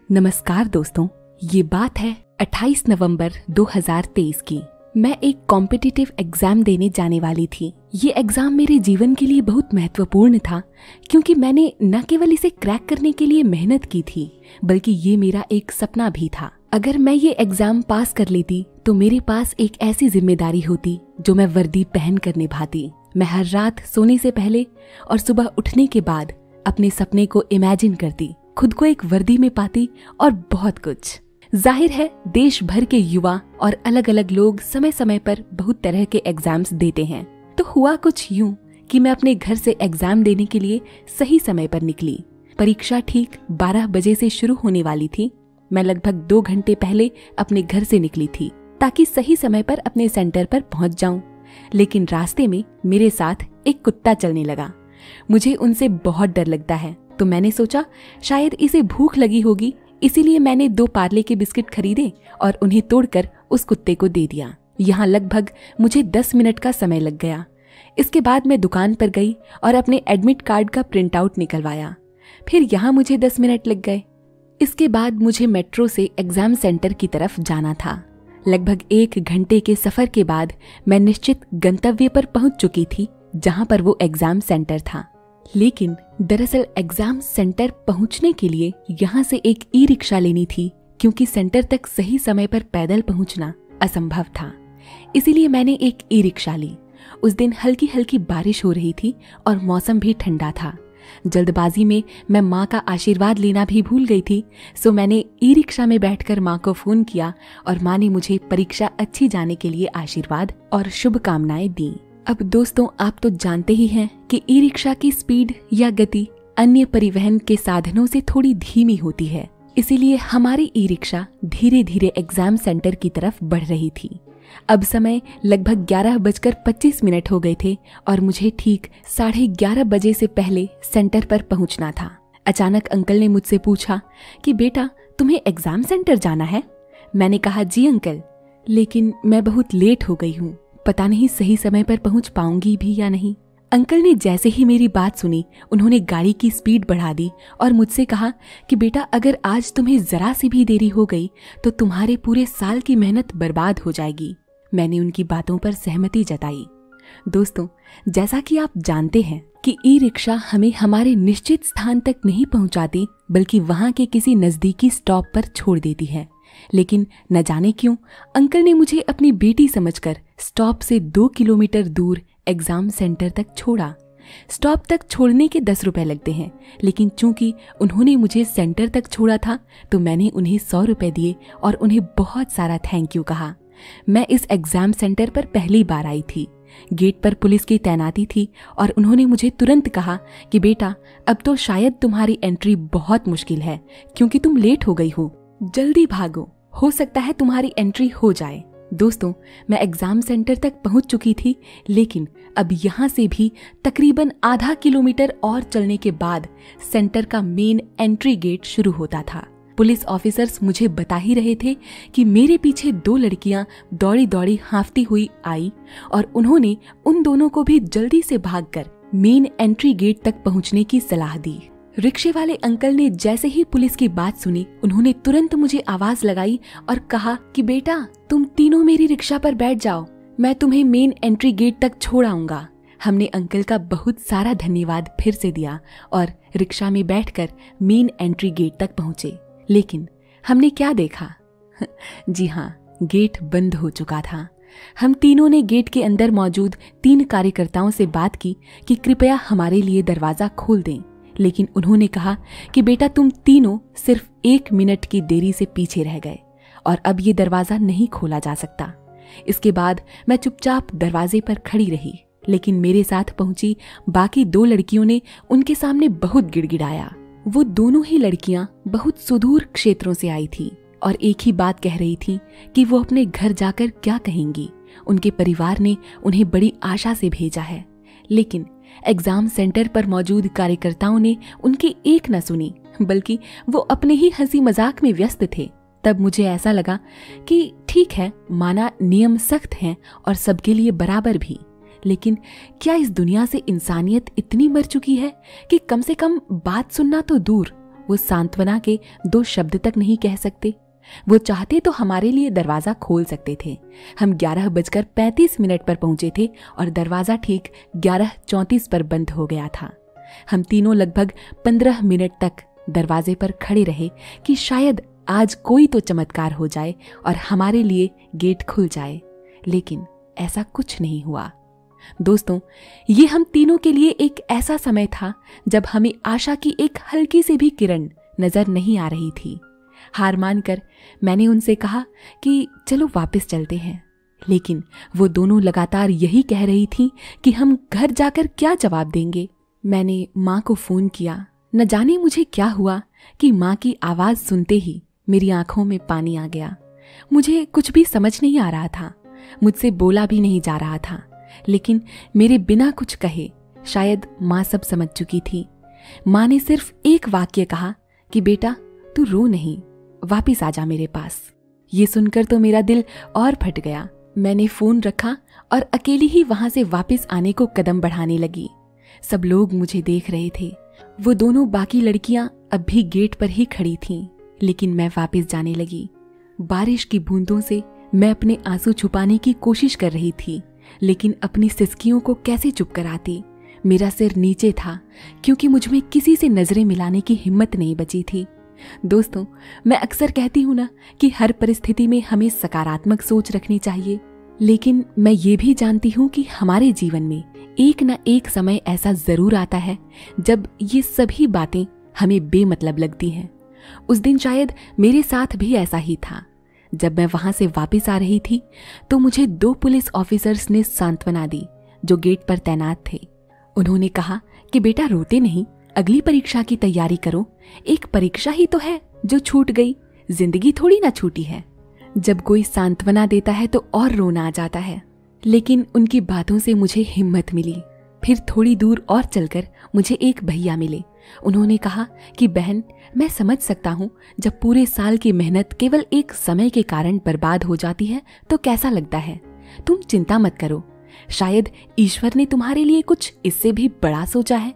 नमस्कार दोस्तों, ये बात है 28 नवंबर 2023 की। मैं एक कॉम्पिटिटिव एग्जाम देने जाने वाली थी। ये एग्जाम मेरे जीवन के लिए बहुत महत्वपूर्ण था क्योंकि मैंने न केवल इसे क्रैक करने के लिए मेहनत की थी बल्कि ये मेरा एक सपना भी था। अगर मैं ये एग्जाम पास कर लेती तो मेरे पास एक ऐसी जिम्मेदारी होती जो मैं वर्दी पहन कर निभाती। मैं हर रात सोने से पहले और सुबह उठने के बाद अपने सपने को इमेजिन करती, खुद को एक वर्दी में पाती और बहुत कुछ। जाहिर है देश भर के युवा और अलग अलग लोग समय समय पर बहुत तरह के एग्जाम्स देते हैं। तो हुआ कुछ यूं कि मैं अपने घर से एग्जाम देने के लिए सही समय पर निकली। परीक्षा ठीक 12 बजे से शुरू होने वाली थी। मैं लगभग 2 घंटे पहले अपने घर से निकली थी ताकि सही समय पर अपने सेंटर पर पहुंच जाऊं। लेकिन रास्ते में मेरे साथ एक कुत्ता चलने लगा। मुझे उनसे बहुत डर लगता है, तो मैंने सोचा शायद इसे भूख लगी होगी, इसीलिए मैंने 2 पार्ले के बिस्किट खरीदे और उन्हें तोड़कर उस कुत्ते को दे दिया। यहाँ लगभग मुझे 10 मिनट का समय लग गया। इसके बाद मैं दुकान पर गई और अपने एडमिट कार्ड का प्रिंट आउट निकलवाया। फिर यहाँ मुझे 10 मिनट लग गए। इसके बाद मुझे मेट्रो से एग्जाम सेंटर की तरफ जाना था। लगभग 1 घंटे के सफर के बाद मैं निश्चित गंतव्य पर पहुंच चुकी थी, जहां पर वो एग्जाम सेंटर था। लेकिन दरअसल एग्जाम सेंटर पहुंचने के लिए यहाँ से एक ई रिक्शा लेनी थी क्योंकि सेंटर तक सही समय पर पैदल पहुंचना असंभव था। इसीलिए मैंने एक ई रिक्शा ली। उस दिन हल्की हल्की बारिश हो रही थी और मौसम भी ठंडा था। जल्दबाजी में मैं माँ का आशीर्वाद लेना भी भूल गई थी, सो मैंने ई रिक्शा में बैठकर माँ को फोन किया और माँ ने मुझे परीक्षा अच्छी जाने के लिए आशीर्वाद और शुभकामनाएं दी। अब दोस्तों, आप तो जानते ही हैं कि ई रिक्शा की स्पीड या गति अन्य परिवहन के साधनों से थोड़ी धीमी होती है। इसीलिए हमारी ई रिक्शा धीरे धीरे एग्जाम सेंटर की तरफ बढ़ रही थी। अब समय लगभग 11:25 हो गए थे और मुझे ठीक 11:30 बजे से पहले सेंटर पर पहुंचना था। अचानक अंकल ने मुझसे पूछा कि बेटा, तुम्हें एग्जाम सेंटर जाना है? मैंने कहा जी अंकल, लेकिन मैं बहुत लेट हो गई हूँ, पता नहीं सही समय पर पहुंच पाऊंगी भी या नहीं। अंकल ने जैसे ही मेरी बात सुनी, उन्होंने गाड़ी की स्पीड बढ़ा दी और मुझसे कहा कि बेटा, अगर आज तुम्हें जरा सी भी देरी हो गई तो तुम्हारे पूरे साल की मेहनत बर्बाद हो जाएगी। मैंने उनकी बातों पर सहमति जताई। दोस्तों, जैसा कि आप जानते हैं कि ई रिक्शा हमें हमारे निश्चित स्थान तक नहीं पहुंचाती बल्कि वहां के किसी नजदीकी स्टॉप पर छोड़ देती है। लेकिन न जाने क्यों अंकल ने मुझे अपनी बेटी समझकर स्टॉप से 2 किलोमीटर दूर एग्जाम सेंटर तक छोड़ा। स्टॉप तक छोड़ने के 10 रुपए लगते हैं, लेकिन चूंकि उन्होंने मुझे सेंटर तक छोड़ा था तो मैंने उन्हें 100 रुपए दिए और उन्हें बहुत सारा थैंक यू कहा। मैं इस एग्जाम सेंटर पर पहली बार आई थी। गेट पर पुलिस की तैनाती थी और उन्होंने मुझे तुरंत कहा कि बेटा, अब तो शायद तुम्हारी एंट्री बहुत मुश्किल है क्योंकि तुम लेट हो गई हो, जल्दी भागो, हो सकता है तुम्हारी एंट्री हो जाए। दोस्तों, मैं एग्जाम सेंटर तक पहुंच चुकी थी, लेकिन अब यहाँ से भी तकरीबन आधा किलोमीटर और चलने के बाद सेंटर का मेन एंट्री गेट शुरू होता था। पुलिस ऑफिसर्स मुझे बता ही रहे थे कि मेरे पीछे 2 लड़कियां दौड़ी दौड़ी हाँफती हुई आई और उन्होंने उन दोनों को भी जल्दी से भागकर मेन एंट्री गेट तक पहुंचने की सलाह दी। रिक्शे वाले अंकल ने जैसे ही पुलिस की बात सुनी, उन्होंने तुरंत मुझे आवाज लगाई और कहा कि बेटा, तुम तीनों मेरी रिक्शा पर बैठ जाओ, मैं तुम्हें मेन एंट्री गेट तक छोड़ आऊंगा। हमने अंकल का बहुत सारा धन्यवाद फिर से दिया और रिक्शा में बैठकर मेन एंट्री गेट तक पहुंचे। लेकिन हमने क्या देखा? जी हाँ, गेट बंद हो चुका था। हम तीनों ने गेट के अंदर मौजूद 3 कार्यकर्ताओं से बात की कि कृपया हमारे लिए दरवाजा खोल दें, लेकिन उन्होंने कहा कि बेटा, तुम तीनों सिर्फ 1 मिनट की देरी से पीछे रह गए और अब ये दरवाजा नहीं खोला जा सकता। इसके बाद मैं चुपचाप दरवाजे पर खड़ी रही, लेकिन मेरे साथ पहुंची बाकी 2 लड़कियों ने उनके सामने बहुत गिड़गिड़ाया। वो दोनों ही लड़कियां बहुत सुदूर क्षेत्रों से आई थी और एक ही बात कह रही थी कि वो अपने घर जाकर क्या कहेंगी। उनके परिवार ने उन्हें बड़ी आशा से भेजा है, लेकिन एग्जाम सेंटर पर मौजूद कार्यकर्ताओं ने उनकी एक न सुनी, बल्कि वो अपने ही हंसी मजाक में व्यस्त थे। तब मुझे ऐसा लगा कि ठीक है, माना नियम सख्त हैं और सबके लिए बराबर भी, लेकिन क्या इस दुनिया से इंसानियत इतनी मर चुकी है कि कम से कम बात सुनना तो दूर, वो सांत्वना के 2 शब्द तक नहीं कह सकते? वो चाहते तो हमारे लिए दरवाजा खोल सकते थे। हम 11:35 पर पहुंचे थे और दरवाजा ठीक 11:34 पर बंद हो गया था। हम तीनों लगभग 15 मिनट तक दरवाजे पर खड़े रहे कि शायद आज कोई तो चमत्कार हो जाए और हमारे लिए गेट खुल जाए, लेकिन ऐसा कुछ नहीं हुआ। दोस्तों, ये हम तीनों के लिए एक ऐसा समय था जब हमें आशा की एक हल्की सी भी किरण नजर नहीं आ रही थी। हार मानकर मैंने उनसे कहा कि चलो वापस चलते हैं, लेकिन वो दोनों लगातार यही कह रही थी कि हम घर जाकर क्या जवाब देंगे। मैंने माँ को फोन किया। न जाने मुझे क्या हुआ कि माँ की आवाज सुनते ही मेरी आंखों में पानी आ गया। मुझे कुछ भी समझ नहीं आ रहा था, मुझसे बोला भी नहीं जा रहा था, लेकिन मेरे बिना कुछ कहे शायद माँ सब समझ चुकी थी। माँ ने सिर्फ एक वाक्य कहा कि बेटा तू रो नहीं, वापिस आ जा मेरे पास। ये सुनकर तो मेरा दिल और फट गया। मैंने फोन रखा और अकेली ही वहां से वापस आने को कदम बढ़ाने लगी। सब लोग मुझे देख रहे थे। वो दोनों बाकी लड़कियां अब भी गेट पर ही खड़ी थीं, लेकिन मैं वापस जाने लगी। बारिश की बूंदों से मैं अपने आंसू छुपाने की कोशिश कर रही थी, लेकिन अपनी सिसकियों को कैसे चुप कराती। मेरा सिर नीचे था क्योंकि मुझमें किसी से नजरें मिलाने की हिम्मत नहीं बची थी। दोस्तों, मैं अक्सर कहती हूँ ना कि हर परिस्थिति में हमें सकारात्मक सोच रखनी चाहिए, लेकिन मैं ये भी जानती हूँ कि हमारे जीवन में एक न एक समय ऐसा जरूर आता है जब ये सभी बातें हमें बेमतलब लगती हैं। उस दिन शायद मेरे साथ भी ऐसा ही था। जब मैं वहां से वापस आ रही थी तो मुझे 2 पुलिस ऑफिसर्स ने सांत्वना दी जो गेट पर तैनात थे। उन्होंने कहा कि बेटा रोते नहीं, अगली परीक्षा की तैयारी करो। एक परीक्षा ही तो है जो छूट गई, जिंदगी थोड़ी ना छूटी है। जब कोई सांत्वना देता है तो और रोना आ जाता है, लेकिन उनकी बातों से मुझे हिम्मत मिली। फिर थोड़ी दूर और चलकर मुझे एक भैया मिले। उन्होंने कहा कि बहन, मैं समझ सकता हूँ जब पूरे साल की मेहनत केवल एक समय के कारण बर्बाद हो जाती है तो कैसा लगता है। तुम चिंता मत करो, शायद ईश्वर ने तुम्हारे लिए कुछ इससे भी बड़ा सोचा है।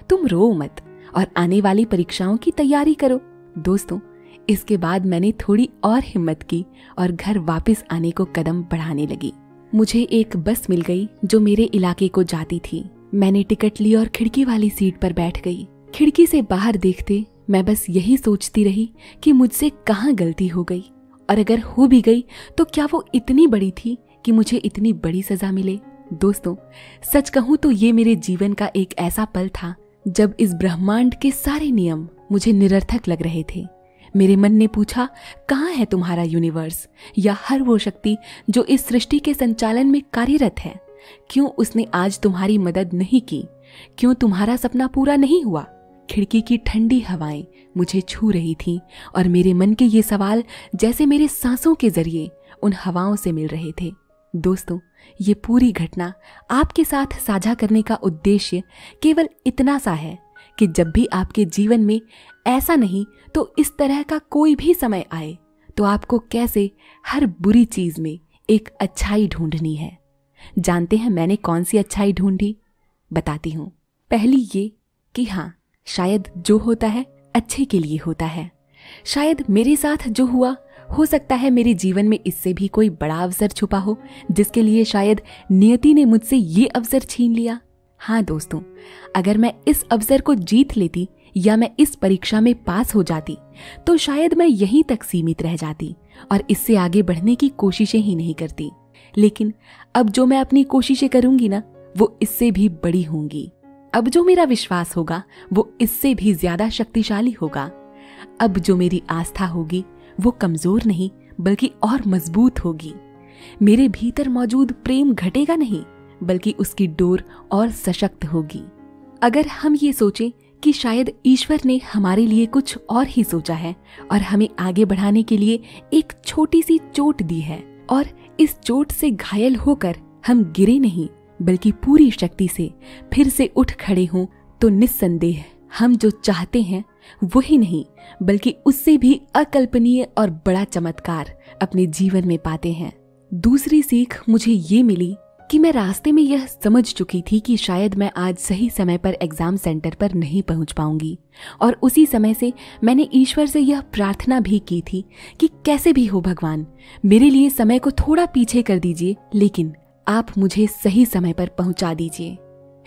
तुम रो मत और आने वाली परीक्षाओं की तैयारी करो। दोस्तों, इसके बाद मैंने थोड़ी और हिम्मत की और घर वापस आने को कदम बढ़ाने लगी। मुझे एक बस मिल गई जो मेरे इलाके को जाती थी। मैंने टिकट ली और खिड़की वाली सीट पर बैठ गई। खिड़की से बाहर देखते मैं बस यही सोचती रही कि मुझसे कहाँ गलती हो गई, और अगर हो भी गई तो क्या वो इतनी बड़ी थी कि मुझे इतनी बड़ी सजा मिले। दोस्तों, सच कहूँ तो ये मेरे जीवन का एक ऐसा पल था जब इस ब्रह्मांड के सारे नियम मुझे निरर्थक लग रहे थे। मेरे मन ने पूछा, कहाँ है तुम्हारा यूनिवर्स या हर वो शक्ति जो इस सृष्टि के संचालन में कार्यरत है? क्यों उसने आज तुम्हारी मदद नहीं की? क्यों तुम्हारा सपना पूरा नहीं हुआ? खिड़की की ठंडी हवाएं मुझे छू रही थीं और मेरे मन के ये सवाल जैसे मेरे सांसों के जरिए उन हवाओं से मिल रहे थे। दोस्तों, ये पूरी घटना आपके साथ साझा करने का उद्देश्य केवल इतना सा है कि जब भी आपके जीवन में ऐसा नहीं तो इस तरह का कोई भी समय आए तो आपको कैसे हर बुरी चीज में एक अच्छाई ढूंढनी है। जानते हैं मैंने कौन सी अच्छाई ढूंढी? बताती हूँ। पहली ये कि हाँ, शायद जो होता है अच्छे के लिए होता है। शायद मेरे साथ जो हुआ, हो सकता है मेरे जीवन में इससे भी कोई बड़ा अवसर छुपा हो जिसके लिए शायद नियति ने मुझसे ये अवसर छीन लिया। हाँ दोस्तों, अगर मैं इस अवसर को जीत लेती या मैं इस परीक्षा में पास हो जाती तो शायद मैं यहीं तक सीमित रह जाती और इससे आगे बढ़ने की कोशिशें ही नहीं करती। लेकिन अब जो मैं अपनी कोशिशें करूंगी ना, वो इससे भी बड़ी होंगी। अब जो मेरा विश्वास होगा वो इससे भी ज्यादा शक्तिशाली होगा। अब जो मेरी आस्था होगी वो कमजोर नहीं बल्कि और मजबूत होगी। मेरे भीतर मौजूद प्रेम घटेगा नहीं बल्कि उसकी डोर और सशक्त होगी। अगर हम ये सोचें कि शायद ईश्वर ने हमारे लिए कुछ और ही सोचा है और हमें आगे बढ़ाने के लिए एक छोटी सी चोट दी है और इस चोट से घायल होकर हम गिरे नहीं बल्कि पूरी शक्ति से फिर से उठ खड़े हों, तो निस्संदेह हम जो चाहते हैं वही नहीं बल्कि उससे भी अकल्पनीय और बड़ा चमत्कार अपने जीवन में पाते हैं। दूसरी सीख मुझे ये मिली कि मैं रास्ते में यह समझ चुकी थी कि शायद मैं आज सही समय पर एग्जाम सेंटर पर नहीं पहुंच पाऊंगी। और उसी समय से मैंने ईश्वर से यह प्रार्थना भी की थी कि कैसे भी हो भगवान, मेरे लिए समय को थोड़ा पीछे कर दीजिए, लेकिन आप मुझे सही समय पर पहुंचा दीजिए।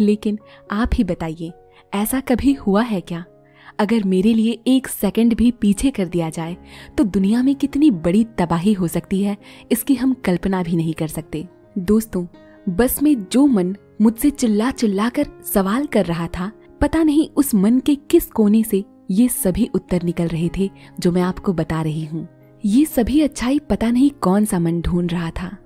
लेकिन आप ही बताइए, ऐसा कभी हुआ है क्या? अगर मेरे लिए 1 सेकंड भी पीछे कर दिया जाए तो दुनिया में कितनी बड़ी तबाही हो सकती है, इसकी हम कल्पना भी नहीं कर सकते। दोस्तों, बस में जो मन मुझसे चिल्ला चिल्ला कर सवाल कर रहा था, पता नहीं उस मन के किस कोने से ये सभी उत्तर निकल रहे थे जो मैं आपको बता रही हूँ। ये सभी अच्छाई पता नहीं कौन सा मन ढूंढ रहा था।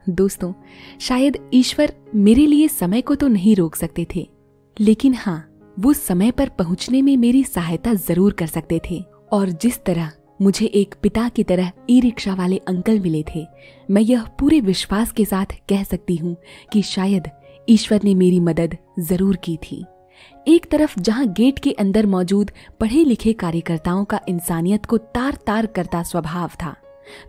दोस्तों, शायद ईश्वर मेरे लिए समय को तो नहीं रोक सकते थे, लेकिन हाँ, वो समय पर पहुंचने में मेरी सहायता जरूर कर सकते थे। और जिस तरह मुझे एक पिता की तरह ई-रिक्शा वाले अंकल मिले थे, मैं यह पूरे विश्वास के साथ कह सकती हूँ कि शायद ईश्वर ने मेरी मदद जरूर की थी। एक तरफ जहाँ गेट के अंदर मौजूद पढ़े लिखे कार्यकर्ताओं का इंसानियत को तार तार करता स्वभाव था,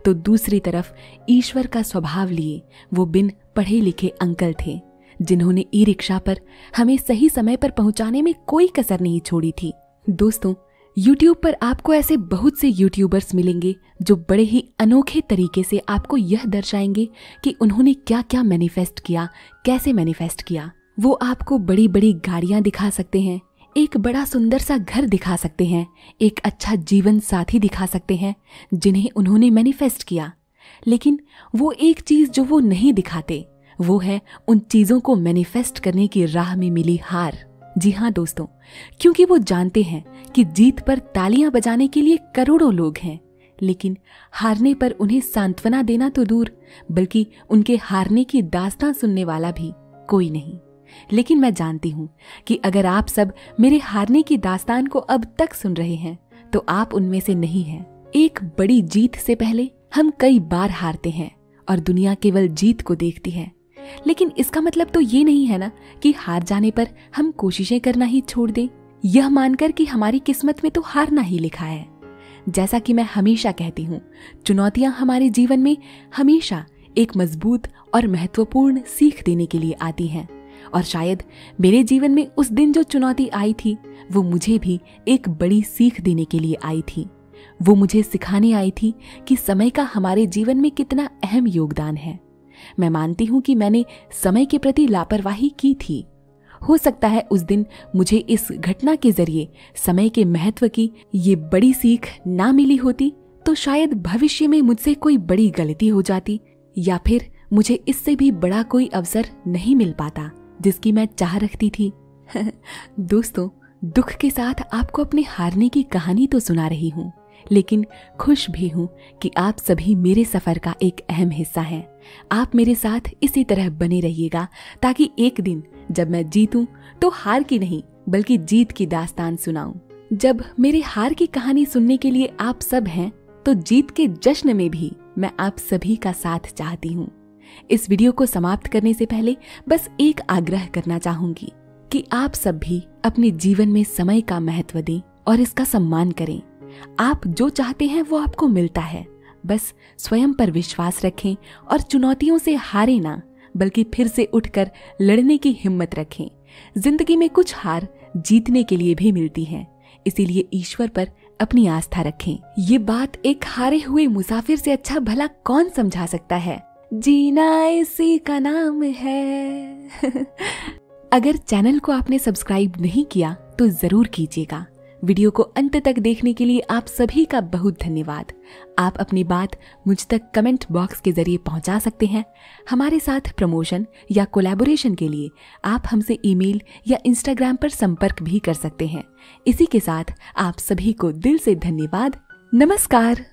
तो दूसरी तरफ ईश्वर का स्वभाव लिए वो बिन पढ़े लिखे अंकल थे, जिन्होंने ई-रिक्शा पर हमें सही समय पर पहुंचाने में कोई कसर नहीं छोड़ी थी। दोस्तों, YouTube पर आपको ऐसे बहुत से यूट्यूबर्स मिलेंगे जो बड़े ही अनोखे तरीके से आपको यह दर्शाएंगे कि उन्होंने क्या क्या मैनिफेस्ट किया, कैसे मैनिफेस्ट किया। वो आपको बड़ी बड़ी गाड़ियां दिखा सकते हैं, एक बड़ा सुंदर सा घर दिखा सकते हैं, एक अच्छा जीवन साथी दिखा सकते हैं जिन्हें उन्होंने मैनिफेस्ट किया। लेकिन वो एक चीज जो वो नहीं दिखाते, वो है उन चीजों को मैनिफेस्ट करने की राह में मिली हार। जी हाँ दोस्तों, क्योंकि वो जानते हैं कि जीत पर तालियां बजाने के लिए करोड़ों लोग हैं, लेकिन हारने पर उन्हें सांत्वना देना तो दूर, बल्कि उनके हारने की दास्तां सुनने वाला भी कोई नहीं। लेकिन मैं जानती हूँ कि अगर आप सब मेरे हारने की दास्तान को अब तक सुन रहे हैं तो आप उनमें से नहीं हैं। एक बड़ी जीत से पहले हम कई बार हारते हैं और दुनिया केवल जीत को देखती है। लेकिन इसका मतलब तो ये नहीं है ना कि हार जाने पर हम कोशिशें करना ही छोड़ दें, यह मानकर कि हमारी किस्मत में तो हारना ही लिखा है। जैसा कि मैं हमेशा कहती हूँ, चुनौतियां हमारे जीवन में हमेशा एक मजबूत और महत्वपूर्ण सीख देने के लिए आती हैं। और शायद मेरे जीवन में उस दिन जो चुनौती आई थी, वो मुझे भी एक बड़ी सीख देने के लिए आई थी। वो मुझे सिखाने आई थी कि समय का हमारे जीवन में कितना अहम योगदान है। मैं मानती हूँ कि मैंने समय के प्रति लापरवाही की थी। हो सकता है उस दिन मुझे इस घटना के जरिए समय के महत्व की ये बड़ी सीख ना मिली होती तो शायद भविष्य में मुझसे कोई बड़ी गलती हो जाती, या फिर मुझे इससे भी बड़ा कोई अवसर नहीं मिल पाता जिसकी मैं चाह रखती थी। दोस्तों, दुख के साथ आपको अपने हारने की कहानी तो सुना रही हूँ, लेकिन खुश भी हूँ कि आप सभी मेरे सफर का एक अहम हिस्सा हैं। आप मेरे साथ इसी तरह बने रहिएगा ताकि एक दिन जब मैं जीतूं तो हार की नहीं बल्कि जीत की दास्तान सुनाऊं। जब मेरे हार की कहानी सुनने के लिए आप सब हैं, तो जीत के जश्न में भी मैं आप सभी का साथ चाहती हूँ। इस वीडियो को समाप्त करने से पहले बस एक आग्रह करना चाहूंगी कि आप सब भी अपने जीवन में समय का महत्व दें और इसका सम्मान करें। आप जो चाहते हैं वो आपको मिलता है, बस स्वयं पर विश्वास रखें और चुनौतियों से हारे ना बल्कि फिर से उठकर लड़ने की हिम्मत रखें। जिंदगी में कुछ हार जीतने के लिए भी मिलती है, इसीलिए ईश्वर पर अपनी आस्था रखें। ये बात एक हारे हुए मुसाफिर से अच्छा भला कौन समझा सकता है। जीना इसी का नाम है। अगर चैनल को आपने सब्सक्राइब नहीं किया तो जरूर कीजिएगा। वीडियो को अंत तक देखने के लिए आप सभी का बहुत धन्यवाद। आप अपनी बात मुझ तक कमेंट बॉक्स के जरिए पहुंचा सकते हैं। हमारे साथ प्रमोशन या कोलैबोरेशन के लिए आप हमसे ईमेल या इंस्टाग्राम पर संपर्क भी कर सकते हैं। इसी के साथ आप सभी को दिल से धन्यवाद। नमस्कार।